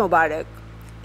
মোবারক।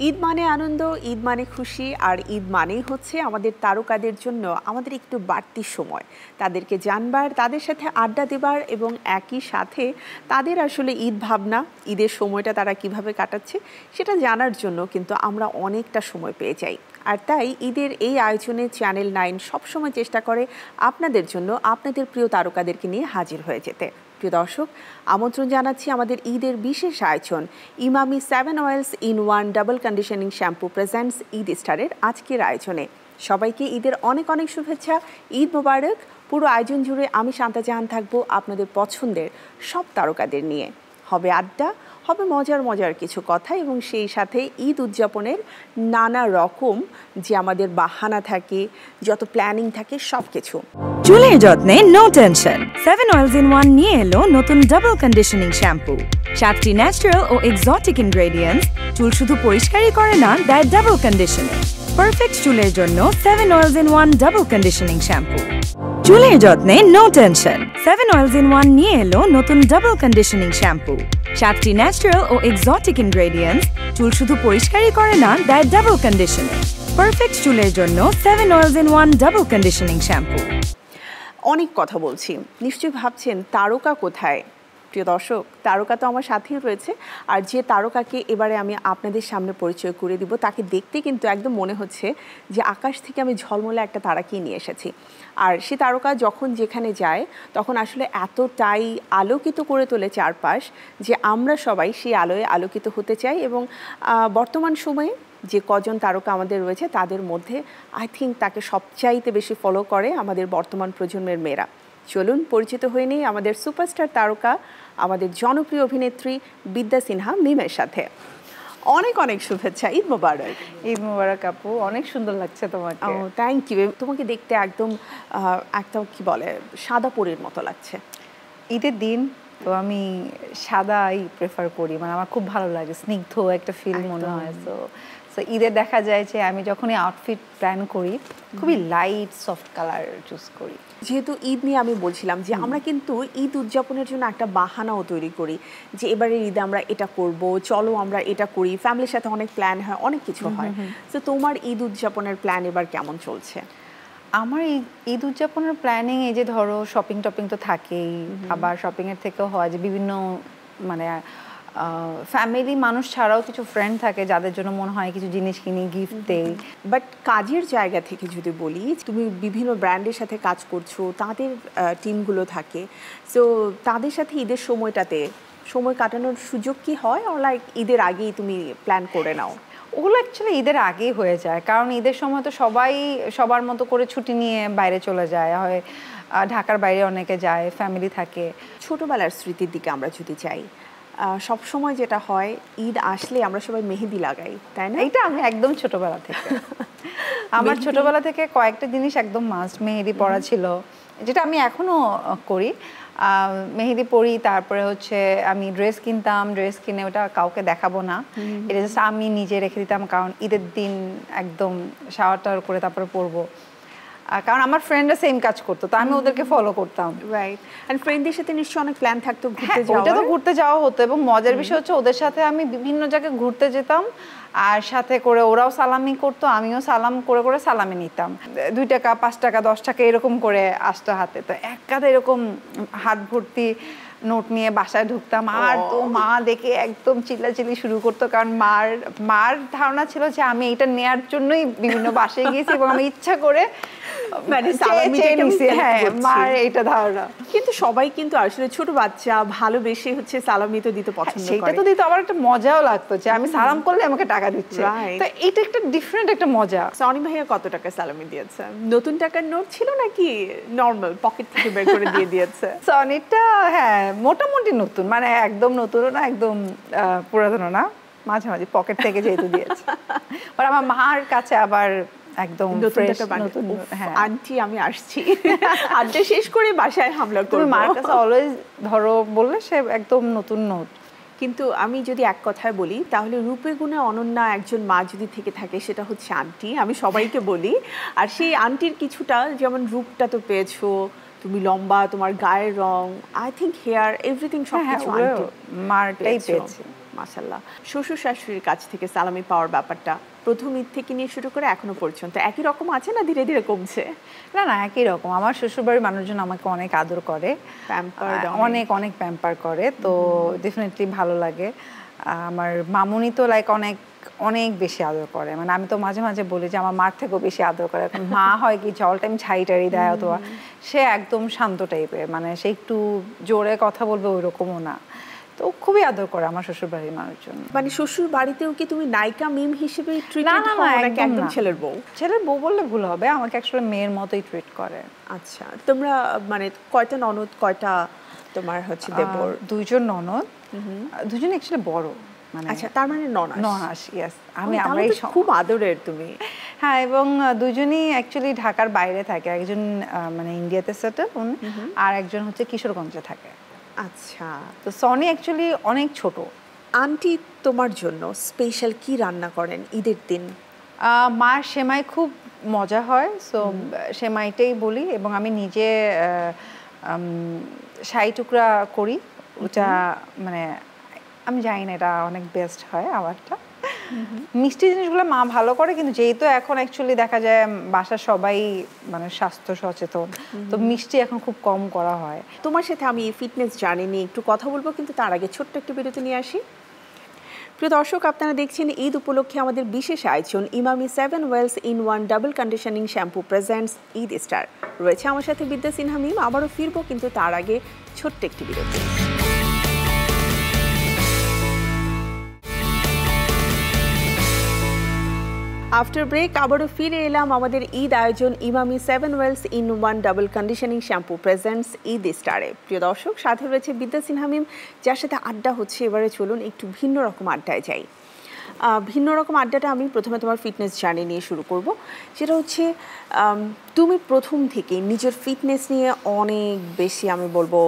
ঈদ মানে আনন্দ, ঈদ মানে খুশি, আর ঈদ মানেই হচ্ছে আমাদের তারকাদের জন্য আমাদের একটু বাড়তি সময়, তাদেরকে জানবার, তাদের সাথে আড্ডা দেবার এবং একই সাথে তাদের আসলে ঈদ ভাবনা, ঈদের সময়টা তারা কিভাবে কাটাচ্ছে সেটা জানার জন্য কিন্তু আমরা অনেকটা সময় পেয়ে যাই। আর তাই ঈদের এই আয়োজনে চ্যানেল 9 সবসময় চেষ্টা করে আপনাদের জন্য আপনাদের প্রিয় তারকাদেরকে নিয়ে হাজির হয়ে যেতে। প্রিয় দর্শক, আমন্ত্রণ জানাচ্ছি আমাদের ঈদের বিশেষ আয়োজন Emami 7 oils in 1 double conditioning shampoo presents Eid স্টারের আজকের আয়োজনে। সবাইকে ঈদের অনেক অনেক শুভেচ্ছা, ঈদ মোবারক। পুরো আয়োজন জুড়ে আমি শান্তা জাহান থাকবো আপনাদের পছন্দের সব তারকাদের নিয়ে। হবে আড্ডা, হবে মজার মজার কিছু কথা এবং সেই সাথে ঈদ উদযাপনের নানা রকম যে আমাদের বাহানা থাকে, যত প্ল্যানিং থাকে সব কিছু। চুলের যত্নে নো টেনশন। 7 অয়েলস ইন 1 নিয়ে এলো নতুন ডাবল কন্ডিশনিং শ্যাম্পু। 7টি ন্যাচারাল ও এক্সোটিক ইনগ্রেডিয়েন্টস চুল শুধু পরিষ্কারই করে না, দেয় ডাবল কন্ডিশনিং। পারফেক্ট চুলের জন্য 7 oils in 1 double conditioning shampoo. চুলের যত্নে নো টেনশন। 7 অয়েলস ইন 1 নিয়ে এলো নতুন ডাবল কন্ডিশনিং শ্যাম্পু। 7টি ন্যাচারাল ও এক্সোটিক ইনগ্রেডিয়েন্টস চুল শুধু পরিষ্কারই করে না, দেয় ডাবল কন্ডিশনিং। পারফেক্ট চুলের জন্য 7 oils in 1 double conditioning shampoo. অনেক কথা বলছি, নিশ্চয়ই ভাবছেন তারকা কোথায়? প্রিয় দর্শক, তারকা তো আমার সাথেই রয়েছে, আর যে তারকাকে এবারে আমি আপনাদের সামনে পরিচয় করে দিব তাকে দেখতে কিন্তু একদম মনে হচ্ছে যে আকাশ থেকে আমি ঝলমলে একটা তারাকেই নিয়ে এসেছি। আর সে তারকা যখন যেখানে যায় তখন আসলে এতটাই আলোকিত করে তোলে চারপাশ যে আমরা সবাই সেই আলোয় আলোকিত হতে চাই। এবং বর্তমান সময়ে যে কজন তারকা আমাদের রয়েছে তাদের মধ্যে আই থিঙ্ক তাকে সবচাইতে বেশি ফলো করে আমাদের বর্তমান প্রজন্মের মেয়েরা। চলুন পরিচিত হয়ে নেই আমাদের সুপারস্টার তারকা, আমাদের জনপ্রিয় অভিনেত্রী বিদ্যা সিনহা মিমের সাথে। অনেক অনেক শুভেচ্ছা, ঈদ মোবারক। ঈদ মোবারক আপু, অনেক সুন্দর লাগছে তোমাকে। Thank you. তোমাকে দেখতে একদম একটা কি বলে সাদা পরীর মতো লাগছে। ঈদের দিন তো আমি সাদাই প্রেফার করি, মানে আমার খুব ভালো লাগে, স্নিগ্ধ একটা ফিল মনে হয়। সো ঈদে দেখা যায় যে আমি যখনই আউটফিট প্ল্যান করি খুবই লাইট সফট কালার চুজ করি। যেহেতু ঈদ নিয়ে আমি বলছিলাম যে আমরা কিন্তু ঈদ উদযাপনের জন্য একটা বাহানাও তৈরি করি যে এবারে ঈদে আমরা এটা করব, চলো আমরা এটা করি, ফ্যামিলির সাথে অনেক প্ল্যান হয়, অনেক কিছু হয়। তো তোমার ঈদ উদযাপনের প্ল্যান এবার কেমন চলছে? আমার ঈদ উদযাপনের প্ল্যানিং এই যে ধরো শপিং টপিং তো থাকেই, আবার শপিংয়ের থেকেও হয় যে বিভিন্ন মানে ফ্যামিলি মানুষ ছাড়াও কিছু ফ্রেন্ড থাকে যাদের জন্য মনে হয় কিছু জিনিস কিনি, গিফট দেই। বাট কাজের জায়গা থেকে যদি বলি, তুমি বিভিন্ন ব্র্যান্ডের সাথে কাজ করছো, তাদের টিমগুলো থাকে, সো তাদের সাথে ঈদের সময়টাতে সময় কাটানোর সুযোগ কি হয়, আর লাইক ঈদের আগেই তুমি প্ল্যান করে নাও? ওগুলো অ্যাকচুয়ালি ঈদের আগেই হয়ে যায়, কারণ ঈদের সময় তো সবাই সবার মতো করে ছুটি নিয়ে বাইরে চলে যায়, হয় ঢাকার বাইরে অনেকে যায়, ফ্যামিলি থাকে। ছোটোবেলার স্মৃতির দিকে আমরা যদি যাই, সব সময় যেটা হয় ঈদ আসলে আমরা সবাই মেহেদি লাগাই, তাই না? এইটা আমি একদম ছোটবেলা থেকে আমার ছোটবেলা থেকে কয়েকটা জিনিস একদম মাস্ট। মেহেদি পরা ছিল, যেটা আমি এখনো করি, মেহেদি পরি। তারপরে হচ্ছে আমি ড্রেস কিনতাম, ড্রেস কিনে ওটা কাউকে দেখাবো না, এটা জাস্ট আমি নিজে রেখে দিতাম, কারণ ঈদের দিন একদম শাওয়ার টাওয়ার করে তারপরে পরবো। কারণ আমার ফ্রেন্ডরা সেম কাজ করতো, তো আমি ওদেরকে ফলো করতাম। রাইট। এন্ড ফ্রেন্ডদের সাথে নিশ্চয়ই অনেক প্ল্যান থাকতো ঘুরতে যাওয়ার? ওটা তো ঘুরতে যাওয়া হতো, এবং মজার বিষয় হচ্ছে ওদের সাথে আমি বিভিন্ন জায়গায় ঘুরতে যেতাম, আর সাথে করে ওরাও সালামি করতো, আমিও সালাম করে করে সালামি নিতাম। 2 টাকা 5 টাকা 10 টাকা এরকম করে আসতো হাতে, তো এক কাঁধে এরকম হাত ভর্তি নোট নিয়ে বাসায় ঢুকতাম। আর তো মা দেখে একদম চিল্লাচিল্লি শুরু করতো, কারণ মার ধারণা ছিল যে আমি এটা নেয়ার জন্যই বিভিন্ন বাসায় গিয়েছি এবং আমি ইচ্ছা করে মার এইটা ধারণা। কিন্তু সবাই কিন্তু আসলে ছোট বাচ্চা ভালোবেসে হচ্ছে সালামি তো দিতে পছন্দ করে। সেটা তো দিতে আবার একটা মজাও লাগতো যে আমি সালাম করলে আমাকে টাকা দিচ্ছে, তো এটা একটা ডিফারেন্ট একটা মজা। সনি ভাইয়া কত টাকা সালামি দিয়েছে? নতুন টাকার নোট ছিল নাকি নরমাল পকেট থেকে বের করে দিয়ে দিয়েছে? সনিটা হ্যাঁ মোটামুটি নতুন, মানে একদম নতুনও না একদম পুরাতনও না, মাঝামাঝি পকেট থেকে যেহেতু দিয়েছে। আর আমার মার কাছে আবার একদম ফ্রেশ নতুন। আন্টি আমি আসছি, আড্ডা শেষ করে বাসায় হামলা করব। মার কাছে অলওয়েজ ধরো বললে সে একদম নতুন নোট। কিন্তু আমি যদি এক কথায় বলি তাহলে রূপে গুণে অনন্যা একজন মা যদি থেকে থাকে সেটা হচ্ছে আন্টি, আমি সবাইকে বলি। আর সেই আন্টির কিছুটা, যেমন রূপটা তো পেয়েছো তুমি, লম্বা, তোমার গায়ের রং, আই থিঙ্ক হেয়ার, এভরিথিং সবকিছু মারটাই পেয়েছি। মাশাআল্লাহ। শ্বশুর শাশুড়ির কাছ থেকে সালামি পাওয়ার ব্যাপারটা প্রথম ঈদ থেকে নিয়ে শুরু করে এখনো পর্যন্ত একই রকম আছে না ধীরে ধীরে কমছে? না না, একই রকম। আমার শ্বশুরবাড়ির মানুষজন আমাকে অনেক আদর করে, অনেক অনেক প্যাম্পার করে, তো ডেফিনেটলি ভালো লাগে। আমার মামুনি তো লাইক অনেক অনেক বেশি আদর করে, মানে আমি তো মাঝে মাঝে বলি যে আমার মার থেকেও বেশি আদর করে। এখন মা হয় কি অল টাইম ছাইটারি দেয়, অথবা সে একদম শান্ত টাইপের, মানে সে একটু জোরে কথা বলবে ওই রকমও না, তো খুবই আদর করে আমার শ্বশুর বাড়ির মানুষজন। মানে শ্বশুর বাড়িতেও কি তুমি নায়িকা মিম হিসেবে ট্রিটেড হও নাকি একদম ছেলের বউ? ছেলের বউ বললে ভুল হবে, আমাকে অ্যাকচুয়ালি মেয়ের মতোই ট্রিট করে। আচ্ছা, তোমরা মানে কয়টা ননদ, কয়টা তোমার হচ্ছে দেবর? দুইজন ননদ, দুজন অ্যাকচুয়ালি বড়, মানে আচ্ছা তার মানে ননাস। ইয়েস, আমি খুব আদরের তুমি। হ্যাঁ, এবং দুজনই অ্যাকচুয়ালি ঢাকার বাইরে থাকে, একজন মানে ইন্ডিয়াতে সেটেল, আর একজন হচ্ছে কিশোরগঞ্জে থাকে। আচ্ছা, তো সনি অ্যাকচুয়ালি অনেক ছোট। আন্টি তোমার জন্য স্পেশাল কি রান্না করেন ঈদের দিন? মার সেমাই খুব মজা হয়, সো সেমাইটাই বলি, এবং আমি নিজে শাহী টুকরা করি, ওটা মানে আমি জানি না এটা অনেক বেস্ট হয় আমারটা। মিষ্টি জিনিসগুলো মা ভালো করে, কিন্তু যেহেতু এখন অ্যাকচুয়ালি দেখা যায় বাসার সবাই মানে স্বাস্থ্য সচেতন, তো মিষ্টি এখন খুব কম করা হয়। তোমার সাথে আমি ফিটনেস জার্নি নিয়ে একটু কথা বলবো, কিন্তু তার আগে ছোট্ট একটু বিরতি নিয়ে আসি। প্রিয় দর্শক, আপনারা দেখছেন ঈদ উপলক্ষে আমাদের বিশেষ আয়োজন Emami 7 oils in 1 double conditioning shampoo presents Eid star. রয়েছে আমার সাথে বিদ্যা সিনহা মিম, আবারও ফিরবো, কিন্তু তার আগে ছোট্ট একটি বিরতি। আফটার ব্রেক আবারও ফিরে এলাম আমাদের ঈদ আয়োজন Emami 7 oils in 1 double conditioning shampoo presents Eid স্টারে। প্রিয় দর্শক, সাথে রয়েছে বিদ্যা সিনহা মিম, যার সাথে আড্ডা হচ্ছে। এবারে চলুন একটু ভিন্ন রকম আড্ডায় যাই। ভিন্ন রকম আড্ডাটা আমি প্রথমে তোমার ফিটনেস জার্নি নিয়ে শুরু করব। সেটা হচ্ছে তুমি প্রথম থেকে নিজের ফিটনেস নিয়ে অনেক বেশি, আমি বলবো,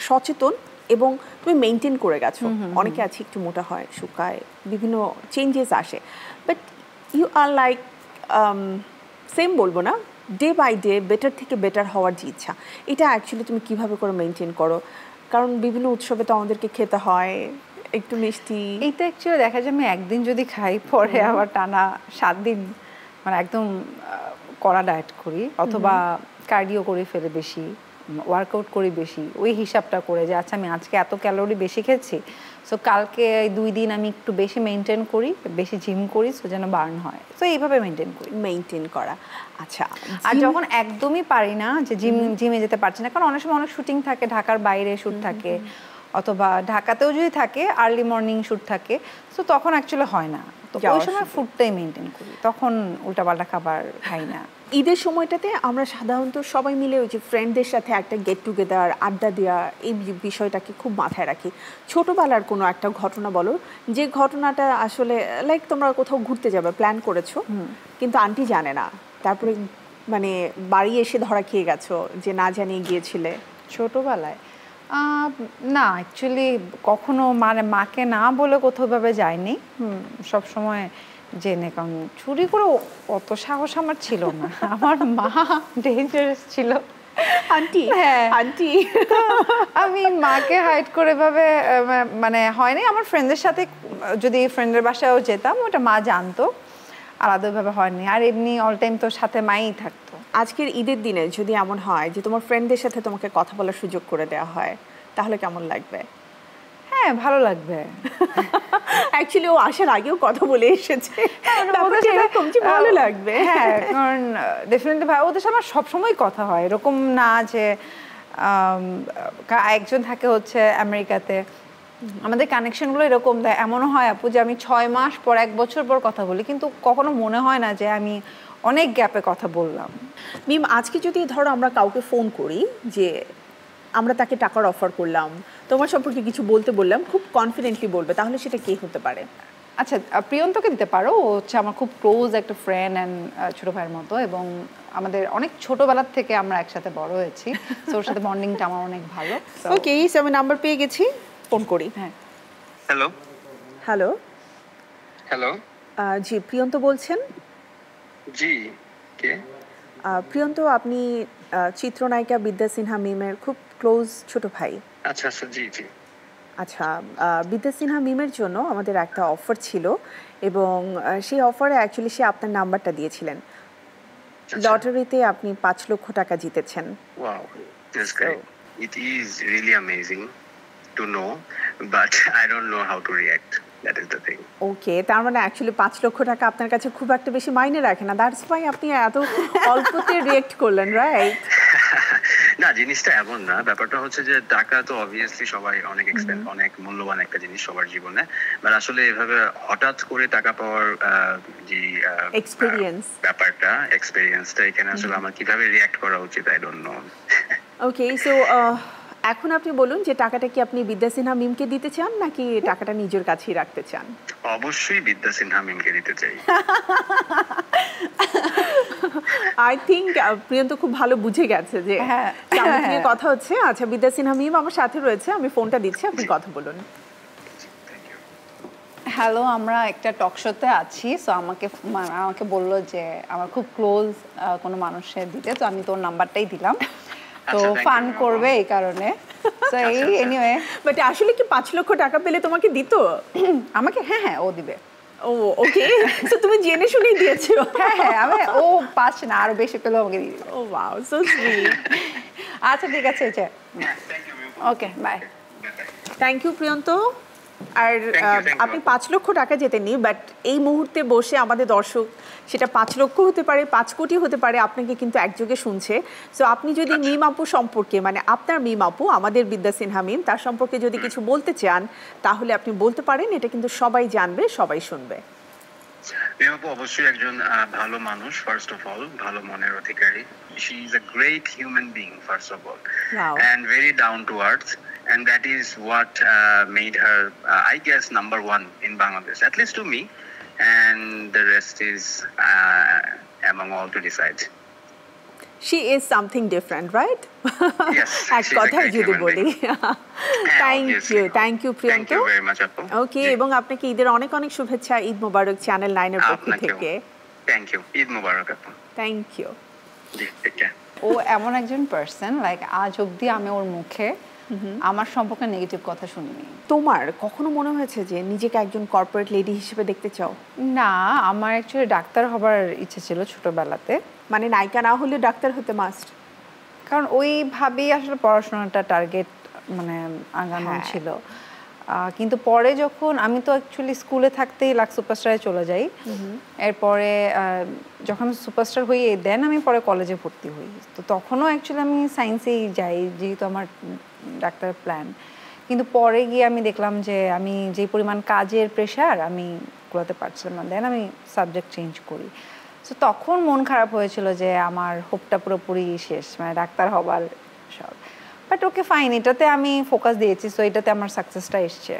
সচেতন, এবং তুমি মেনটেন করে গেছো। অনেকে আছে একটু মোটা হয়, শুকায়, বিভিন্ন চেঞ্জেস আসে, but you are like same বলবো না, ডে বাই ডে বেটার থেকে বেটার হওয়ার যে ইচ্ছা, এটা অ্যাকচুয়ালি তুমি কিভাবে করে মেনটেন করো? কারণ বিভিন্ন উৎসবে তো আমাদেরকে খেতে হয় একটু মিষ্টি। এইটা অ্যাকচুয়ালি দেখা যায় আমি একদিন যদি খাই, পরে আবার টানা 7 দিন মানে একদম কড়া ডায়েট করি, অথবা কার্ডিও করে ফেলে বেশি, ওয়ার্কআউট করি বেশি, ওই হিসাবটা করে যে আচ্ছা আমি আজকে এত ক্যালোরি বেশি খেয়েছি, সো কালকে 2 দিন আমি একটু বেশি মেনটেন করি, বেশি জিম করি, সো যেন বার্ন হয়। সো এইভাবে মেনটেন করা। আচ্ছা, আর যখন একদমই পারি না, যে জিমে যেতে পারছি না, কারণ অনেক সময় অনেক শুটিং থাকে, ঢাকার বাইরে শুট থাকে, অথবা ঢাকাতেও যদি থাকে আর্লি মর্নিং শুট থাকে, সো তখন অ্যাকচুয়ালি হয় না, তো ওই সময় ফুডটাই মেনটেন করি, তখন উল্টাপাল্টা খাবার খাই না। ঈদের সময়টাতে আমরা সাধারণত সবাই মিলে ওই যে ফ্রেন্ডদের সাথে একটা গেট টুগেদার, আড্ডা দেওয়া, এই বিষয়টাকে খুব মাথায় রাখি। ছোটবেলার কোনো একটা ঘটনা বলো, যে ঘটনাটা আসলে লাইক তোমরা কোথাও ঘুরতে যাবে প্ল্যান করেছো, কিন্তু আন্টি জানে না, তারপরে মানে বাড়ি এসে ধরা খেয়ে গেছো যে না জানিয়ে গিয়েছিলে। ছোটবেলায় না, অ্যাকচুয়ালি কখনো মানে মাকে না বলে কোথাও ভাবে যায়নি, সবসময় জেনে, কারণ চুরি করে অত সাহস আমার ছিল না। আমার মা ডেঞ্জারাস ছিল আন্টি। হ্যাঁ আন্টি, আমি মাকে হাইড করে ভাবে মানে হয়নি। আমার ফ্রেন্ডদের সাথে যদি ফ্রেন্ডের বাসায়ও যেতাম, ওটা মা জানতো, আলাদাভাবে হয়নি। আর এমনি অল টাইম তো সাথে মাই থাকতো। আজকের ঈদের দিনে যদি এমন হয় যে তোমার ফ্রেন্ডদের সাথে তোমাকে কথা বলার সুযোগ করে দেওয়া হয়, তাহলে কেমন লাগবে? হ্যাঁ, ভালো লাগবে। অ্যাকচুয়ালি ও আসার আগেও কথা বলে এসেছে, ভালো লাগবে। হ্যাঁ, কারণ ডেফিনেটলি ভাই ওদের সাথে আমার সবসময় কথা হয়, এরকম না যে একজন থাকে হচ্ছে আমেরিকাতে, আমাদের কানেকশনগুলো এরকম দেয়। এমনও হয় আপু যে আমি 6 মাস পর, 1 বছর পর কথা বলি, কিন্তু কখনো মনে হয় না যে আমি অনেক গ্যাপে কথা বললাম। মিম, আজকে যদি ধরো আমরা কাউকে ফোন করি, যে আমরা তাকে টাকার অফার করলাম, তোমার সম্পর্কে কিছু বলতে বললাম, খুব কনফিডেন্টলি বলবে, তাহলে সেটা কে হতে পারে? আচ্ছা, প্রিয়ন্তকে দিতে পারো। ও হচ্ছে আমার খুব ক্লোজ একটা ফ্রেন্ড অ্যান্ড ছোটো ভাইয়ের মতো, এবং আমাদের অনেক ছোটবেলার থেকে আমরা একসাথে বড় হয়েছি, তো ওর সাথে বন্ডিংটা আমার অনেক ভালো। ওকে, আমি নাম্বার পেয়ে গেছি, ফোন করি। হ্যাঁ, হ্যালো হ্যালো হ্যালো জি, প্রিয়ন্ত বলছেন? জি, কে? প্রিয়ন্ত, আপনি চিত্রনায়িকা বিদ্যা সিনহা মিমের খুব ক্লোজ ছোট ভাই। আচ্ছা আচ্ছা, জি জি। আচ্ছা, বিদ্যা সিনহা মিমের জন্য আমাদের একটা অফার ছিল এবং সেই অফারে অ্যাকচুয়ালি সে আপনার নাম্বারটা দিয়েছিলেন। লটারিতে আপনি 5 লক্ষ টাকা জিতেছেন। Wow, that's great. It is really amazing to know, but I don't know how to react. That is the thing. ওকে, তার মানে অ্যাকচুয়ালি 5 লক্ষ টাকা আপনার কাছে খুব একটা বেশি মাইনে রাখে না, দ্যাটস ওয়াই আপনি এত অল্পতে রিয়েক্ট করলেন, রাইট? না, জিনিসটা এমন না, ব্যাপারটা হচ্ছে যে টাকা তো অবভিয়াসলি সবাই অনেক অনেক মূল্যবান একটা জিনিস সবার জীবনে, বাট আসলে এভাবে হঠাৎ করে টাকা পাওয়ার যে ব্যাপারটা এক্সপেরিয়েন্সটা এখানে আসলে আমার কিভাবে রিয়াক্ট করা উচিত I don't know. Okay, so এখন আপনি বলুন যে টাকাটা কি আপনি বিদ্যা সিনহা মিমকে দিতে চান নাকি টাকাটা নিজের কাছেই রাখতে চান? অবশ্যই বিদ্যা সিনহা মিমকে দিতে চাই। আই থিঙ্ক প্রিয়ন্ত খুব ভালো বুঝে গেছে যে কেমন নিয়ে কথা হচ্ছে। আচ্ছা, বিদ্যা সিনহা মিম আমার সাথে রয়েছে, আমি ফোনটা দিচ্ছি, আপনি কথা বলুন। হ্যালো, আমরা একটা টক শোতে আছি, সো আমাকে বললো যে আমার খুব ক্লোজ কোনো মানুষের দিতে, তো আমি তোর নাম্বারটাই দিলাম, তো ফান করবে এই কারণে। সো এই এনিওয়ে, বাট আসলে কি 5 লক্ষ টাকা পেলে তোমাকে দিত? আমাকে হ্যাঁ ও দিবে। ও ওকে, সো তুমি জেনে শুনেই দিয়েছো? হ্যাঁ, আমি ও 5 না আরো বেশি পেলেও আমাকে দিয়ে দিবে। Oh wow, so sweet. আচ্ছা ঠিক আছে, okay bye. Thank you Priyanta. আর আপনি 5 লক্ষ টাকা জেতেননি, বাট এই মুহূর্তে বসে আমাদের দর্শক সেটা 5 লক্ষ হতে পারে, 5 কোটি হতে পারে, আপনাকে কিন্তু একযোগে শুনছে। সো আপনি যদি মিম আপু সম্পর্কে, মানে আপনার মিম আপু আমাদের বিদ্যা সিনহা মিম, তার সম্পর্কে যদি কিছু বলতে চান তাহলে আপনি বলতে পারেন, এটা কিন্তু সবাই জানবে, সবাই শুনবে। মিম আপু অবশ্যই একজন ভালো মানুষ, ফার্স্ট অফ অল ভালো মনের অধিকারী। She is a great human being first of all, and very down to earth. And that is what made her, I guess, number one in Bangladesh, at least to me. And the rest is among all to decide. She is something different, right? Yes. এক কথায় যদি বলি। Thank you Priyanta. Thank you very much, আপু। ওকে, এবং আপনাকে ঈদের অনেক অনেক শুভেচ্ছা। ঈদ মোবারক চ্যানেল 9 এর পক্ষ থেকে। থ্যাংক ইউ, ঈদ মোবারক আপু। Thank you. জি, টেক কেয়ার। ও এমন একজন পার্সন, লাইক আজ অবধি আমি ওর মুখে আমার সম্পর্কে নেগেটিভ কথা শুনিনি। তোমার কখনো মনে হয়েছে যে নিজেকে একজন কর্পোরেট লেডি হিসেবে দেখতে চাও? না, আমার অ্যাকচুয়ালি ডাক্তার হবার ইচ্ছে ছিল ছোটবেলাতে। মানে নায়িকা না হলে ডাক্তার হতে মাস্ট? কারণ ওইভাবেই আসলে পড়াশোনাটা টার্গেট মানে আগানো ছিল। কিন্তু পরে যখন আমি তো অ্যাকচুয়ালি স্কুলে থাকতেই লাক্স সুপারস্টারে চলে যাই, এরপরে যখন সুপারস্টার হই দেন আমি পরে কলেজে ভর্তি হই। তো তখনও অ্যাকচুয়ালি আমি সায়েন্সেই যাই যেহেতু আমার ডাক্তার প্ল্যান। কিন্তু পরে গিয়ে আমি দেখলাম যে আমি যে পরিমাণ কাজের প্রেশার আমি কুলাতে পারছিলাম না, দেন আমি সাবজেক্ট চেঞ্জ করি। সো তখন মন খারাপ হয়েছিল যে আমার হোপটা পুরোপুরি শেষ, মানে ডাক্তার হবার সব। বাট ওকে ফাইন, এটাতে আমি ফোকাস দিয়েছি, সো এটাতে আমার সাকসেসটা এসছে।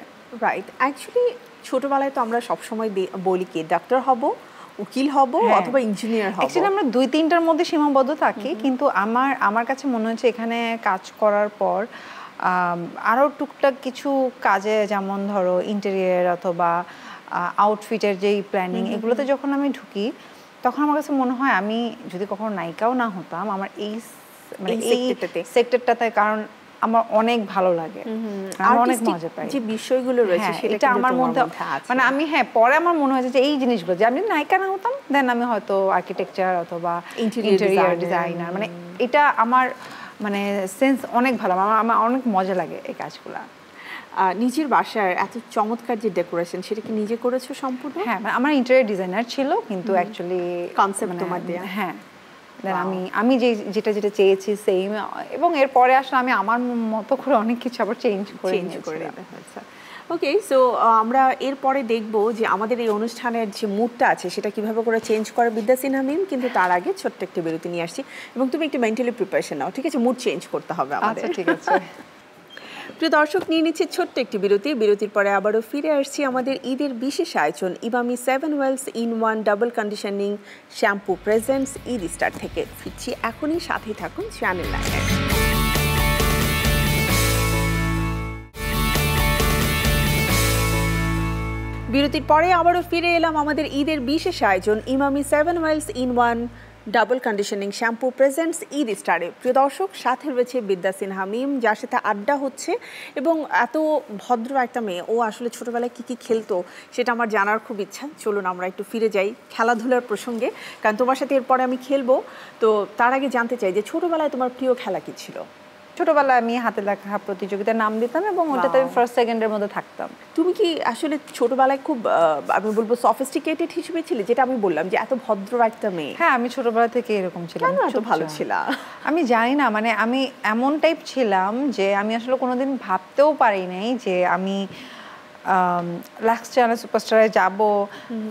রাইট, অ্যাকচুয়ালি ছোটবেলায় তো আমরা সবসময় বলি কি ডাক্তার হব, উকিল হব, অথবা ইঞ্জিনিয়ার হব। অ্যাকচুয়ালি আমরা 2-3টার মধ্যে সীমাবদ্ধ থাকি, কিন্তু আমার কাছে মনে হচ্ছে এখানে কাজ করার পর আরও টুকটাক কিছু কাজে, যেমন ধরো ইন্টেরিয়ার অথবা আউটফিটের যেই প্ল্যানিং, এগুলোতে যখন আমি ঢুকি তখন আমার কাছে মনে হয় আমি যদি কখনো নায়িকাও না হতাম, আমার এই সেক্টরটাতে, কারণ আমার অনেক ভালো লাগে, আমি অনেক মজা পাই যে বিষয়গুলো রয়েছে সেটা আমার মধ্যে। মানে আমি পরে আমার মনে হয়েছে যে এই জিনিসগুলো যে আমি নায়িকা না হতাম, দেন আমি হয়তো আর্কিটেকচার অথবা ইন্টেরিয়র ডিজাইনার, মানে এটা আমার মানে সেন্স অনেক ভালো, আমার অনেক মজা লাগে এই কাজগুলো। নিজের বাসার এত চমৎকার যে ডেকোরেশন, সেটা কি নিজে করেছো সম্পূর্ণ? হ্যাঁ, আমার ইন্টেরিয়র ডিজাইনার ছিল, কিন্তু অ্যাকচুয়ালি কনসেপ্ট তোমার দেয়া। হ্যাঁ, আমি যেটা চেয়েছি সেম, এবং এরপরে আসলে আমি আমার মতো করে অনেক কিছু আবার চেঞ্জ করে আচ্ছা, ওকে। সো আমরা এরপরে দেখব যে আমাদের এই অনুষ্ঠানের যে মুডটা আছে সেটা কিভাবে করে চেঞ্জ করে বিদ্যা সিনহা মিম। কিন্তু তার আগে ছোট্ট একটি বিরতি নিয়ে আসছি, এবং তুমি একটু মেন্টালি প্রিপারেশন নাও, ঠিক আছে? মুড চেঞ্জ করতে হবে আমাদের। আচ্ছা, ঠিক আছে। প্রিয় দর্শক, নিয়ে নিচ্ছি ছোট্ট একটি বিরতি। বিরতির পরে আবারও ফিরে আসছি আমাদের ঈদের বিশেষ আয়োজন Emami 7 oils in 1 double conditioning shampoo presents Eid star থেকে। ফিরছি এখনই, সাথেই থাকুন চ্যানেল 9-এ। বিরতির পরে আবারও ফিরে এলাম আমাদের ঈদের বিশেষ আয়োজন Emami 7 oils in 1 double conditioning shampoo presents Eid স্টারে। প্রিয় দর্শক, সাথে রয়েছে বিদ্যা সিনহা মিম, যার সাথে আড্ডা হচ্ছে। এবং এত ভদ্র একটা মেয়ে, ও আসলে ছোটবেলায় কি কি খেলতো সেটা আমার জানার খুব ইচ্ছা। চলুন আমরা একটু ফিরে যাই খেলাধুলার প্রসঙ্গে, কারণ তোমার সাথে এরপরে আমি খেলবো। তো তার আগে জানতে চাই যে ছোটবেলায় তোমার প্রিয় খেলা কি ছিল? ছোটবেলায় আমি হাতে লেখা প্রতিযোগিতায় নাম দিতাম এবং ওটাতে আমি ফার্স্ট সেকেন্ডের মধ্যে থাকতাম। তুমি কি আসলে ছোটবেলায় খুব আমি বলবো সফিস্টিকেটেড হিসেবে ছিলে, যেটা আমি বললাম যে এত ভদ্র একটা মেয়ে? হ্যাঁ, আমি ছোটবেলা থেকে এরকম ছিলাম। কেন এত ভালো ছিলা? আমি জানি না, মানে আমি এমন টাইপ ছিলাম যে আমি আসলে কোনোদিন ভাবতেও পারি নাই যে আমি লাক্স চ্যানেল সুপারস্টারে যাব।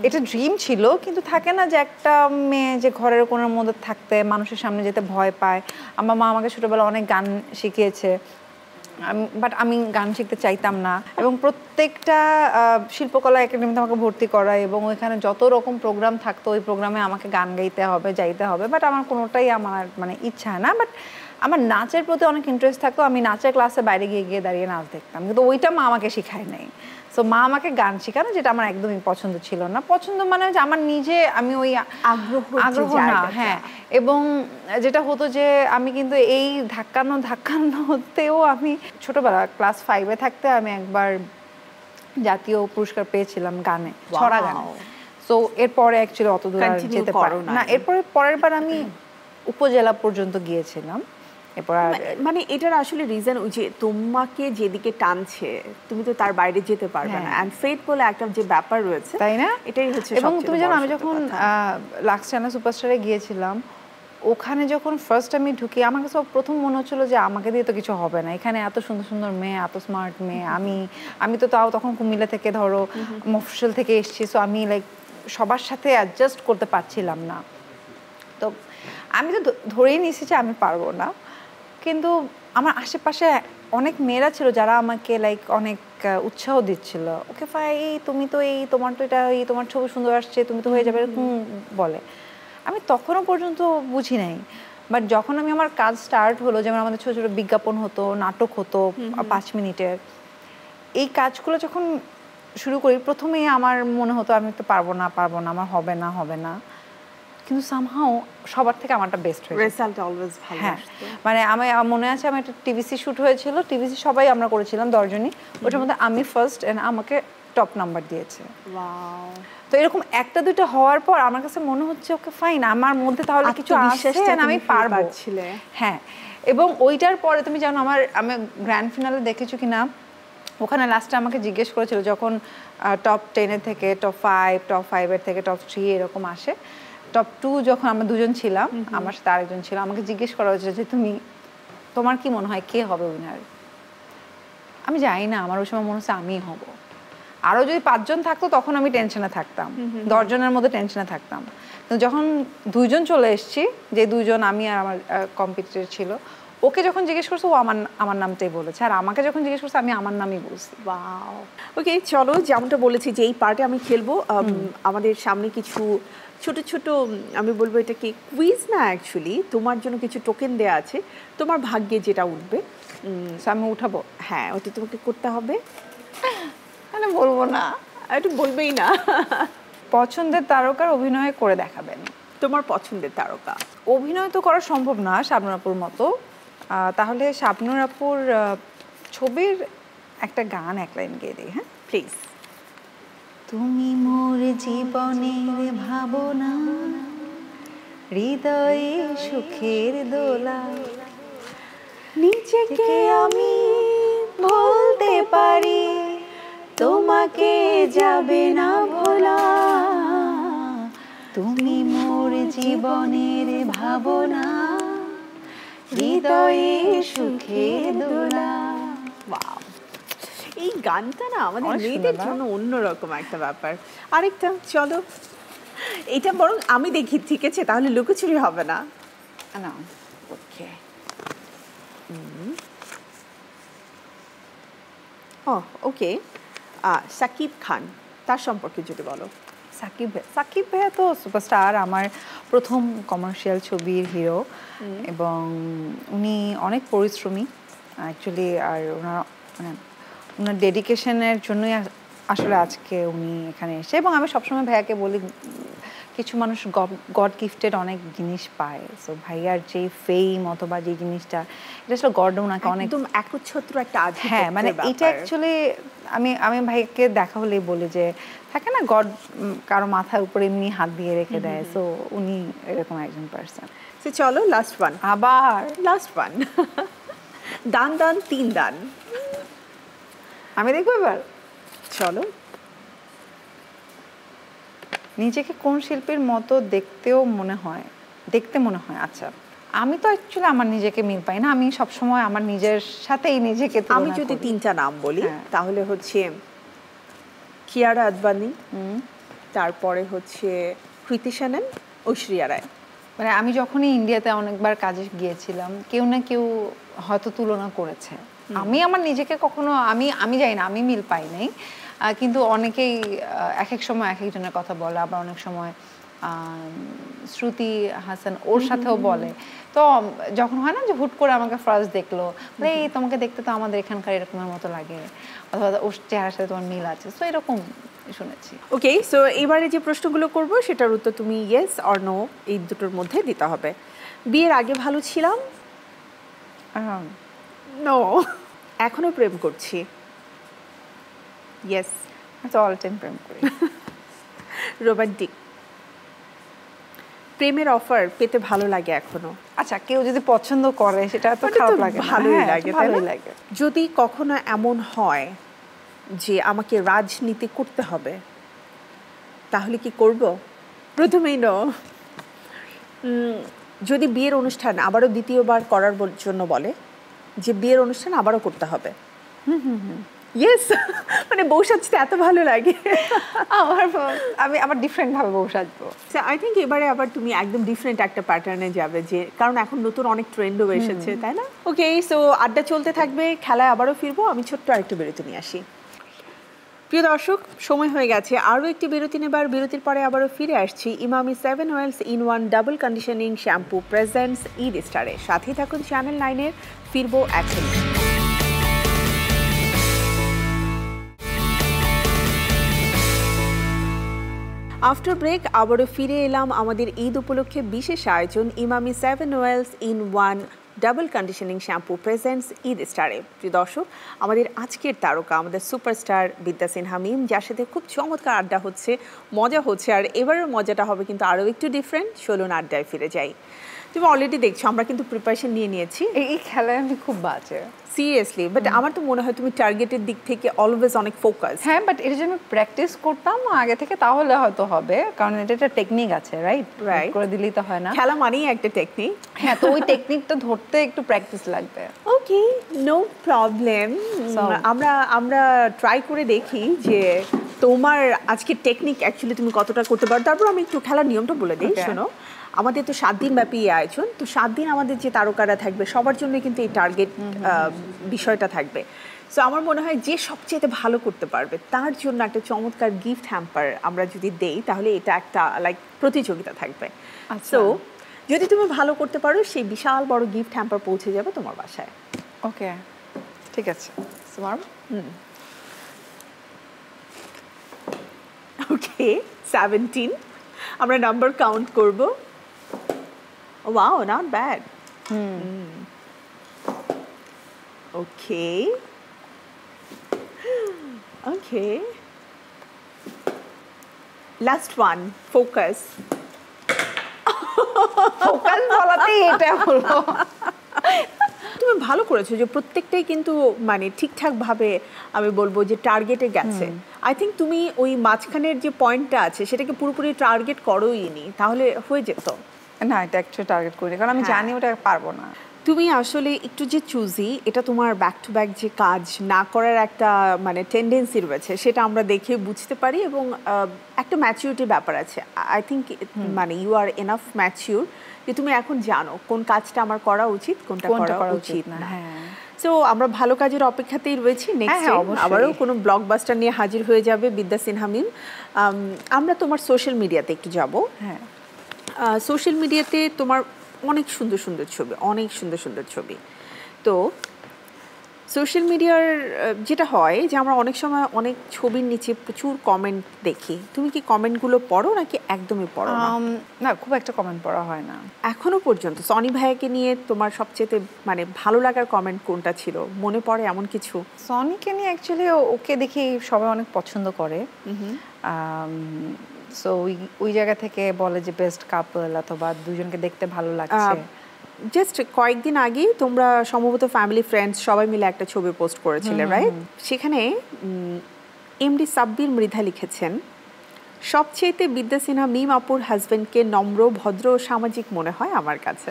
এটা ড্রিম ছিল, কিন্তু থাকে না যে একটা মেয়ে যে ঘরের কোণের মধ্যে থাকতে মানুষের সামনে যেতে ভয় পায়। আমার মা আমাকে ছোটবেলা অনেক গান শিখিয়েছে, বাট আমি গান শিখতে চাইতাম না। এবং প্রত্যেকটা শিল্পকলা একাডেমিতে আমাকে ভর্তি করায় এবং ওইখানে যত রকম প্রোগ্রাম থাকতো ওই প্রোগ্রামে আমাকে গান গাইতে হবে, যাইতে হবে। বাট আমার কোনোটাই আমার মানে ইচ্ছা না। বাট আমার নাচের প্রতি অনেক ইন্টারেস্ট থাকতো। আমি নাচের ক্লাসে বাইরে গিয়ে গিয়ে দাঁড়িয়ে নাচ দেখতাম, কিন্তু ওইটা মা আমাকে শেখায় নাই। সো মা আমাকে গান শেখানো, যেটা আমার একদমই পছন্দ ছিল না। পছন্দ মানে যে আমার নিজে আমি ওই আগ্রহ না। হ্যাঁ, এবং যেটা হতো যে আমি কিন্তু এই ধাক্কানোতেও আমি ছোটবেলা ক্লাস 5-এ থাকতে আমি একবার জাতীয় পুরস্কার পেয়েছিলাম গানে, ছড়া গানে। সো এরপরে অ্যাকচুয়ালি অত দূর যেতে পারো না। এরপরে পরের বার আমি উপজেলা পর্যন্ত গিয়েছিলাম। মানে এটার আসলে রিজন ওই যে তোমাকে যেদিকে টানছে তুমি তো তার বাইরে যেতে পারবে না, এন্ড ফেট বলে একটা যে ব্যাপার রয়েছে, তাই না? এটাই হচ্ছে। এবং তুমি জানো, আমি যখন লাক্স চ্যানেল সুপারস্টারে গিয়েছিলাম, ওখানে যখন ফার্স্ট আমি ঢুকি, আমার কাছে প্রথম মনে হচ্ছিল যে আমাকে দিয়ে তো কিছু হবে না। এখানে এত সুন্দর সুন্দর মেয়ে, এত স্মার্ট মেয়ে, আমি তো তাও তখন কুমিল্লা থেকে ধরো মফস্বল থেকে এসেছি। সো আমি লাইক সবার সাথে অ্যাডজাস্ট করতে পারছিলাম না। তো আমি তো ধরেই নিয়েছি যে আমি পারবো না। কিন্তু আমার আশেপাশে অনেক মেয়েরা ছিল যারা আমাকে লাইক অনেক উৎসাহ দিচ্ছিল। ওকে ভাই, তুমি তো এই তোমার তো এটা, এই তোমার ছবি সুন্দর আসছে, তুমি তো হয়ে যাবে, বলে। আমি তখনও পর্যন্ত বুঝি নাই। বাট যখন আমার কাজ স্টার্ট হলো, যেমন আমাদের ছোটো ছোটো বিজ্ঞাপন হতো, নাটক হতো 5 মিনিটের, এই কাজগুলো যখন শুরু করি, প্রথমেই আমার মনে হতো আমি তো পারবো না, আমার হবে না। কিন্তু সামহাও সবার থেকে আমারটা বেস্ট হয়েছে। রেজাল্ট অলওয়েজ ভালো। হ্যাঁ, মানে আমি মনে আছে আমার একটা টিভিসি শুট হয়েছিল, টিভিসি সবাই আমরা করেছিলাম 10 জনই, ওটার মধ্যে আমি ফার্স্ট এন্ড আমাকে টপ নাম্বার দিয়েছে। ওয়াও! তো এরকম একটা দুটো হওয়ার পর আমার কাছে মনে হচ্ছে ওকে ফাইন, আমার মধ্যে তাহলে কিছু আছে, আমি পারবো। হ্যাঁ, এবং ওইটার পরে তুমি জানো আমি গ্র্যান্ড ফিনালে দেখেছো কিনা, ওখানে লাস্টে আমাকে জিজ্ঞেস করেছিল যখন টপ 10-এর থেকে টপ 5-এর থেকে টপ 3 এরকম আসে, টপ 2 যখন আমরা দুজন ছিলাম, আমার সাথে আরেকজন ছিল, আমাকে জিজ্ঞেস করা হয়েছিল যে তোমার কি মনে হয় কে হবে উইনার? আমি জানি না, আমার ওই সময় মনে হচ্ছে আমিই হব। আরও যদি 5 জন থাকতো তখন আমি টেনশনে থাকতাম, 10 জনের মধ্যে টেনশনে থাকতাম। কিন্তু যখন 2 জন চলে এসেছি, যে 2 জন আমি আর আমার কম্পিটিটর ছিল, ওকে যখন জিজ্ঞেস করছে ও আমার নামটাই বলেছে, আর আমাকে যখন জিজ্ঞেস করছে আমি আমার নামই বলছি। ওয়াও! ওকে, চলো, যেমনটা বলেছি যে এই পার্টে আমি খেলবো। আমাদের সামনে কিছু ছোট ছোট, আমি বলবো এটা কি কুইজ না, অ্যাকচুয়ালি তোমার জন্য কিছু টোকেন দেয়া আছে। তোমার ভাগ্যে যেটা উঠবে আমি উঠাবো। হ্যাঁ, ওটা তোমাকে করতে হবে। মানে বলবো না, একটু বলবেই না। পছন্দের তারকার অভিনয় করে দেখাবেন। তোমার পছন্দের তারকা? অভিনয় তো করা সম্ভব না শাবনূর আপুর মতো, তাহলে শাবনূর আপুর ছবির একটা গান এক লাইন গেয়ে দিই। হ্যাঁ, প্লিজ। তুমি মোর জীবনের ভাবনা, হৃদয়ে সুখের দোলা, নিজেকে আমি বলতে পারি, তোমাকে যাবে না ভোলা, তুমি মোর জীবনের ভাবনা, হৃদয়ে সুখের দোলা। ওয়াও! এই গানটা না আমাদের মেয়েদের জন্য অন্যরকম একটা ব্যাপার। আরেকটা চলো, এটা বরং আমি দেখি, ঠিক আছে? তাহলে লুকোচুরি হবে না। না, ওকে। ওকে, সাকিব খান, তার সম্পর্কে যদি বলো। সাকিব ভাইয়া তো সুপারস্টার, আমার প্রথম কমার্শিয়াল ছবির হিরো, এবং উনি অনেক পরিশ্রমী অ্যাকচুয়ালি। আর ওনার ডেডিকেশনের জন্যই আসলে আজকে উনি এখানে এসে, এবং আমি সবসময় ভাইয়াকে বলি কিছু মানুষ গড গিফটেড অনেক জিনিস পায়, সো ভাইয়ার যে ফেম অথবা যে জিনিসটা, এটা আসলে গড ওনাকে অনেক একদম একচ্ছত্র একটা আধিপত্যের হ্যাঁ মানে এটা ব্যাপার। অ্যাকচুয়ালি আমি ভাইকে দেখা হলেই বলি যে থাকে না গড কারো মাথার উপরে এমনি হাত দিয়ে রেখে দেয়, সো উনি এরকম একজন পার্সন। তো চলো লাস্ট ওয়ান, আবার লাস্ট ওয়ান। দান দান তিন দান। আমি দেখবো এবার, চলো। নিজেকে কোন শিল্পীর মতো দেখতে মনে হয়? আচ্ছা, আমি তো অ্যাকচুয়ালি আমার নিজেকে মিল পাই না, আমি সবসময় আমার নিজের সাথেই নিজেকে তুলনা আমি যদি করি। তিনটা নাম বলি হ্যাঁ। তাহলে হচ্ছে কিয়ারা আদবানি, তারপরে হচ্ছে কৃতি সেনন, ঐশ্বরিয়া রায়। মানে আমি যখনই ইন্ডিয়াতে অনেকবার কাজে গিয়েছিলাম, কেউ না কেউ হয়তো তুলনা করেছে। আমি আমার নিজেকে কখনো আমি জানি না, আমি মিল পাই নাই, কিন্তু অনেকেই এক এক সময় এক একজনের কথা বলে, আবার অনেক সময় শ্রুতি হাসান ওর সাথেও বলে। তো যখন হয় না যে হুট করে আমাকে ফার্স্ট দেখলো, এই তোমাকে দেখতে তো আমাদের এখানকার এরকমের মতো লাগে, অথবা ওর চেহারার সাথে তোমার মিল আছে, তো এরকম শুনেছি। ওকে, সো এবারে যে প্রশ্নগুলো করব সেটার উত্তর তুমি ইয়েস অর নো এই দুটোর মধ্যে দিতে হবে। বিয়ের আগে ভালো ছিলাম, নো। এখনো প্রেম করছি, ইয়েস। তো অল টাইম প্রেম করি। রোমান্টিক, প্রেমের অফার পেতে ভালো লাগে এখনো। আচ্ছা, কেউ যদি পছন্দ করে সেটা তো ওটা খারাপ তো লাগে না। ভালোই হ্যাঁ, লাগে, তাই ভালোই না? লাগে। যদি কখনো এমন হয় যে আমাকে রাজনীতি করতে হবে, তাহলে কি করব? প্রথমেই নো। যদি বিয়ের অনুষ্ঠান আবারও দ্বিতীয়বার করার জন্য বলে, যে বিয়ের অনুষ্ঠান আবারও করতে হবে, ইয়েস। মানে বউ সাজতে এত ভালো লাগে। আমি আবার ডিফারেন্ট ভাবে বউ সাজবো। আই থিঙ্ক এবারে আবার তুমি একদম ডিফারেন্ট একটা প্যাটার্নে যাবে, যে কারণ এখন নতুন অনেক ট্রেন্ডও এসেছে, তাই না? ওকে, সো আড্ডা চলতে থাকবে, খেলায় আবারও ফিরবো। আমি ছোট্ট আরেকটু বিরতি নিয়ে আসি। প্রিয় দর্শক, সময় হয়ে গেছে আরও একটি বিরতি নেবার। বিরতির পরে আবারও ফিরে আসছি Emami 7 oils in 1 double conditioning shampoo presents Eid স্টারে। সাথেই থাকুন চ্যানেল 9-এর, ফিরবো এখন। আফটার ব্রেক আবারও ফিরে এলাম আমাদের ঈদ উপলক্ষে বিশেষ আয়োজন Emami 7 oils in 1 double conditioning shampoo presents Eid স্টারে। প্রিয় দর্শক, আমাদের আজকের তারকা, আমাদের সুপারস্টার বিদ্যা সিনহা মিম, যার সাথে খুব চমৎকার আড্ডা হচ্ছে, মজা হচ্ছে, আর এবারের মজাটা হবে কিন্তু আরও একটু ডিফারেন্ট। চলুন আড্ডায় ফিরে যাই। তুমি অলরেডি দেখছো আমরা কিন্তু প্রিপারেশন নিয়ে নিয়েছি। এই খেলায় আমি খুব বাজে, সিরিয়াসলি, বাট আমার তো মনে হয় তুমি টার্গেটের দিক থেকে অলওয়েজ অনেক ফোকাস। হ্যাঁ, বাট এটা যদি আমি প্র্যাকটিস করতাম আগে থেকে তাহলে হয়তো হবে, কারণ এটা একটা টেকনিক আছে, রাইট? করে দিলেই তো হয় না। খেলা মানেই একটা টেকনিক। হ্যাঁ, তো ওই টেকনিকটা ধরতে একটু প্র্যাকটিস লাগবে। ওকে, নো প্রবলেম। আমরা ট্রাই করে দেখি যে তোমার আজকে টেকনিক অ্যাকচুয়ালি তুমি কতটা করতে পারো। তারপর আমি একটু খেলার নিয়মটা বলে দিই। শোনো, আমাদের তো 7 দিন ব্যাপী আয়োজন, তো 7 দিন আমাদের যে তারকারা থাকবে সবার জন্য কিন্তু এই টার্গেট বিষয়টা থাকবে। সো আমার মনে হয় যে সবচেয়ে ভালো করতে পারবে তার জন্য একটা চমৎকার গিফট হ্যাম্পার আমরা যদি দেই, তাহলে এটা একটা লাইক প্রতিযোগিতা থাকবে। সো যদি তুমি ভালো করতে পারো, সেই বিশাল বড় গিফট হ্যাম্পার পৌঁছে যাবে তোমার বাসায়। ওকে, ঠিক আছে। ওকে, 17 আমরা নাম্বার কাউন্ট করব। Wow, not bad. Okay okay, last one, focus. Focus বলাতেই এটা হলো। তুমি ভালো করেছো যে প্রত্যেকটাই কিন্তু মানে ঠিকঠাকভাবে আমি বলবো যে টার্গেটে গেছে। আই থিঙ্ক তুমি ওই মাঝখানের যে পয়েন্টটা আছে সেটাকে পুরোপুরি টার্গেট করোই নি, তাহলে হয়ে যেত না। এটা অ্যাকচুয়ালি টার্গেট করি, কারণ আমি জানি ওটা পারবো না। তুমি আসলে একটু যে চুজি, এটা তোমার ব্যাক টু ব্যাক যে কাজ না করার একটা মানে টেন্ডেন্সি রয়েছে, সেটা আমরা দেখে বুঝতে পারি, এবং একটা ম্যাচিউরিটির ব্যাপার আছে। আই থিঙ্ক মানে ইউ আর এনাফ ম্যাচিউর যে তুমি এখন জানো কোন কাজটা আমার করা উচিত, কোনটা করা উচিত না। সো আমরা ভালো কাজের অপেক্ষাতেই রয়েছি। নেক্সট আবারও কোনো ব্লকবাস্টার নিয়ে হাজির হয়ে যাবে বিদ্যা সিনহা মিম। আমরা তোমার সোশ্যাল মিডিয়াতে একটু যাব। হ্যাঁ, সোশ্যাল মিডিয়াতে তোমার অনেক সুন্দর সুন্দর ছবি, অনেক সুন্দর সুন্দর ছবি। তো সোশ্যাল মিডিয়ার যেটা হয় যে আমরা অনেক সময় অনেক ছবির নিচে প্রচুর কমেন্ট দেখি, তুমি কি কমেন্টগুলো পড়ো নাকি একদমই পড়ো না? না, খুব একটা কমেন্ট পড়া হয় না এখনো পর্যন্ত। সনি ভাইয়াকে নিয়ে তোমার সবচেয়ে মানে ভালো লাগার কমেন্ট কোনটা ছিল, মনে পড়ে এমন কিছু? সনিকে নিয়ে অ্যাকচুয়ালি ওকে দেখি সবাই অনেক পছন্দ করে, সো ওই জায়গা থেকে বলে যে বেস্ট কাপল অথবা দুজনকে দেখতে ভালো লাগছে। জাস্ট কয়েকদিন আগেই তোমরা সম্ভবত ফ্যামিলি ফ্রেন্ডস সবাই মিলে একটা ছবি পোস্ট করেছিলে, রাইট? সেখানে এমডি সাব্বির মৃধা লিখেছেন, সবচেয়েতে বিদ্যা সিনহা মিম আপুর হাজবেন্ডকে নম্র, ভদ্র ও সামাজিক মনে হয় আমার কাছে।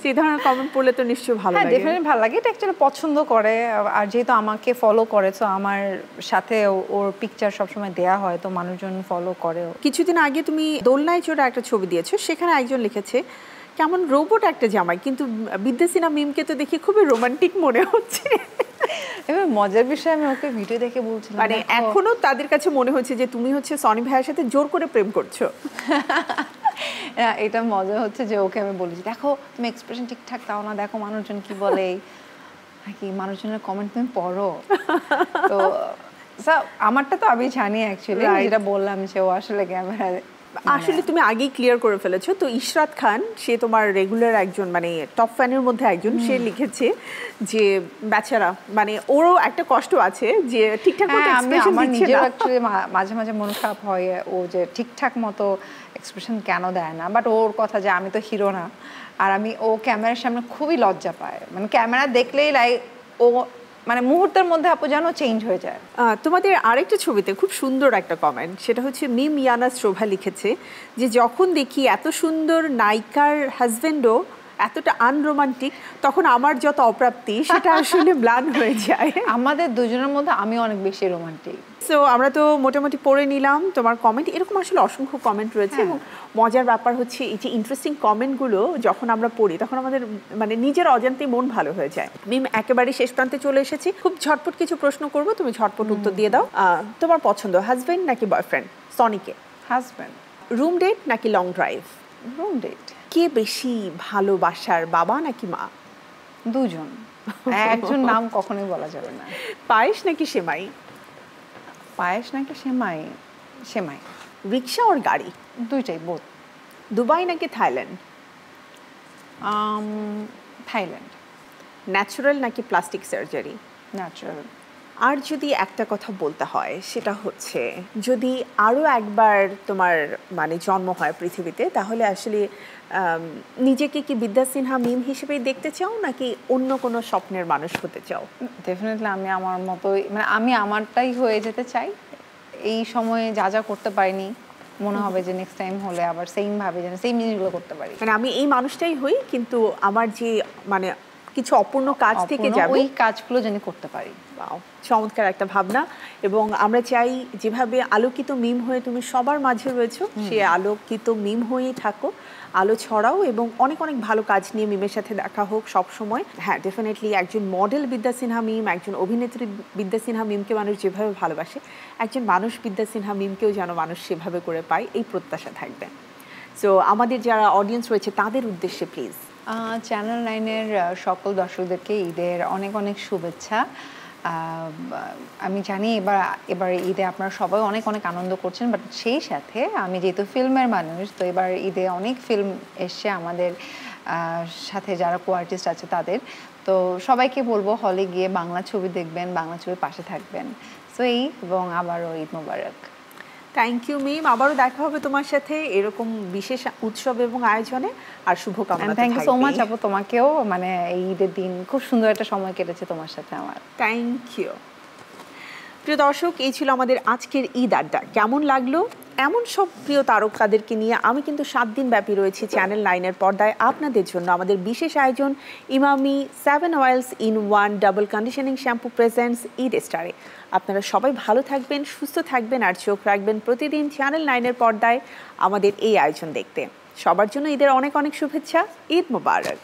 সেই ধরনের কমেন্ট পড়লে তো নিশ্চয়ই ভালো লাগে। ডেফিনেটলি ভালো লাগে, এটা অ্যাকচুয়ালি পছন্দ করে, আর যেহেতু আমাকে ফলো করে তো আমার সাথে ওর পিকচার সবসময় দেয়া হয়, তো মানুষজন ফলো করে। কিছুদিন আগে তুমি দোলনায় চড়ে একটা ছবি দিয়েছো, সেখানে একজন লিখেছে কেমন রোবট একটা জামাই, কিন্তু বিদ্যা সিনহা মিমকে তো দেখি খুবই রোমান্টিক মনে হচ্ছে। এবার মজার বিষয়, আমি ওকে ভিডিও দেখে বলছিলাম মানে এখনো তাদের কাছে মনে হচ্ছে যে তুমি হচ্ছে সনি ভাইয়ের সাথে জোর করে প্রেম করছো। এটা মজা হচ্ছে যে ওকে আমি বলেছি দেখো তুমি এক্সপ্রেশন ঠিকঠাক দাও না, দেখো মানুষজন কি বলে, কি মানুষজনের কমেন্ট তুমি পড়ো। তো আমারটা তো আমি জানি অ্যাকচুয়ালি, যেটা বললাম যে ও আসলে ক্যামেরা আসলে তুমি আগেই ক্লিয়ার করে ফেলেছো। তো ইশরাত খান, সে তোমার রেগুলার একজন মানে টপ ফ্যানের মধ্যে একজন, সে লিখেছে যে বেচারা, মানে ওরও একটা কষ্ট আছে যে ঠিকঠাক মতো এক্সপ্রেশন আমার দিচ্ছে নিজের না। অ্যাকচুয়ালি মাঝে মাঝে মন খারাপ হয় ও যে ঠিকঠাক মতো এক্সপ্রেশন কেন দেয় না, বাট ওর কথা যে আমি তো হিরো না, আর ও ক্যামেরার সামনে খুবই লজ্জা পায়, মানে ক্যামেরা দেখলেই ও মানে মুহূর্তের মধ্যে আপু যেন চেঞ্জ হয়ে যায়। তোমাদের আরেকটা ছবিতে খুব সুন্দর একটা কমেন্ট, সেটা হচ্ছে মিম ইয়ানাস শোভা লিখেছে যে যখন দেখি এত সুন্দর নায়িকার হাজবেন্ডও এতটা আনরোমান্টিক, তখন আমার যত অপ্রাপ্তি সেটা আসলে ম্লান হয়ে যায়। আমাদের দুজনের মধ্যে আমি অনেক বেশি রোমান্টিক। সো আমরা তো মোটামুটি পড়ে নিলাম তোমার কমেন্ট। এরকম আসলে অসংখ্য কমেন্ট রয়েছে, এবং মজার ব্যাপার হচ্ছে এই যে ইন্টারেস্টিং কমেন্টগুলো যখন আমরা পড়ি তখন আমাদের মানে নিজের অজান্তেই মন ভালো হয়ে যায়। মিম একেবারে শেষ প্রান্তে চলে এসেছি, খুব ঝটপট কিছু প্রশ্ন করবো, তুমি ঝটপট উত্তর দিয়ে দাও। তোমার পছন্দ হাজবেন্ড নাকি বয়ফ্রেন্ড? সনিকে হাজবেন্ড। রুম ডেট নাকি লং ড্রাইভ? Room date. কে বেশি ভালোবাসার, বাবা নাকি মা? দুজন, একজন নাম কখনোই বলা যাবে না। পায়েস নাকি সেমাই? পায়েস নাকি সেমাই? সেমাই। রিক্সা ওর গাড়ি? দুইটাই, বোথ। দুবাই নাকি থাইল্যান্ড? থাইল্যান্ড। ন্যাচারাল নাকি প্লাস্টিক সার্জারি? ন্যাচারাল। আর যদি একটা কথা বলতে হয় সেটা হচ্ছে যদি আরও একবার তোমার মানে জন্ম হয় পৃথিবীতে, তাহলে আসলে নিজেকে কি বিদ্যা সিনহা মিম হিসেবেই দেখতে চাও নাকি অন্য কোনো স্বপ্নের মানুষ হতে চাও? ডেফিনেটলি আমি আমার মতোই, মানে আমি আমারটাই হয়ে যেতে চাই। এই সময়ে যা যা করতে পারিনি, মনে হবে যে নেক্সট টাইম হলে আবার সেম ভাবে যেন সেম জিনিসগুলো করতে পারি। মানে আমি এই মানুষটাই হই, কিন্তু আমার যে মানে কিছু অপূর্ণ কাজ থেকে যাবে, ওই কাজগুলো যেন করতে পারি। ওয়াও, চমৎকার একটা ভাবনা। এবং আমরা চাই যেভাবে আলোকিত মিম হয়ে তুমি সবার মাঝে রয়েছো, সে আলোকিত মিম হয়েই থাকো, আলো ছড়াও, এবং অনেক অনেক ভালো কাজ নিয়ে মিমের সাথে দেখা হোক সব সময়। হ্যাঁ, ডেফিনেটলি একজন মডেল বিদ্যা সিনহা মিম, একজন অভিনেত্রী বিদ্যা সিনহা মিমকে মানুষ যেভাবে ভালোবাসে, একজন মানুষ বিদ্যা সিনহা মিমকেও যেন মানুষ সেভাবে করে পায়, এই প্রত্যাশা থাকবে। সো আমাদের যারা অডিয়েন্স রয়েছে তাদের উদ্দেশ্যে প্লিজ। চ্যানেল 9-এর সকল দর্শকদেরকে ঈদের অনেক অনেক শুভেচ্ছা। আমি জানি এবার ঈদে আপনারা সবাই অনেক অনেক আনন্দ করছেন, বাট সেই সাথে আমি যেহেতু ফিল্মের মানুষ, তো এবার ঈদে অনেক ফিল্ম এসছে আমাদের সাথে, যারা কো আর্টিস্ট আছে তাদের, তো সবাইকে বলবো হলে গিয়ে বাংলা ছবি দেখবেন, বাংলা ছবির পাশে থাকবেন। সো এবং আবারও ঈদ মোবারক। থ্যাংক ইউ মিম, আবারও দেখা হবে তোমার সাথে এরকম বিশেষ উৎসব এবং আয়োজনে, আর শুভকামনা। থ্যাংক ইউ সো মাচ আপু, তোমাকেও, মানে এই ঈদের দিন খুব সুন্দর একটা সময় কেটেছে তোমার সাথে আমার। Thank you. প্রিয় দর্শক, এই ছিল আমাদের আজকের ঈদ আড্ডা। কেমন লাগলো? এমন সব প্রিয় তারকাদেরকে নিয়ে আমি কিন্তু 7 দিন ব্যাপী রয়েছি চ্যানেল 9-এর পর্দায় আপনাদের জন্য। আমাদের বিশেষ আয়োজন Emami 7 oils in 1 double conditioning shampoo presents Eid স্টারে। আপনারা সবাই ভালো থাকবেন, সুস্থ থাকবেন, আর চোখ রাখবেন প্রতিদিন চ্যানেল 9-এর পর্দায় আমাদের এই আয়োজন দেখতে। সবার জন্য ঈদের অনেক অনেক শুভেচ্ছা। ঈদ মোবারক।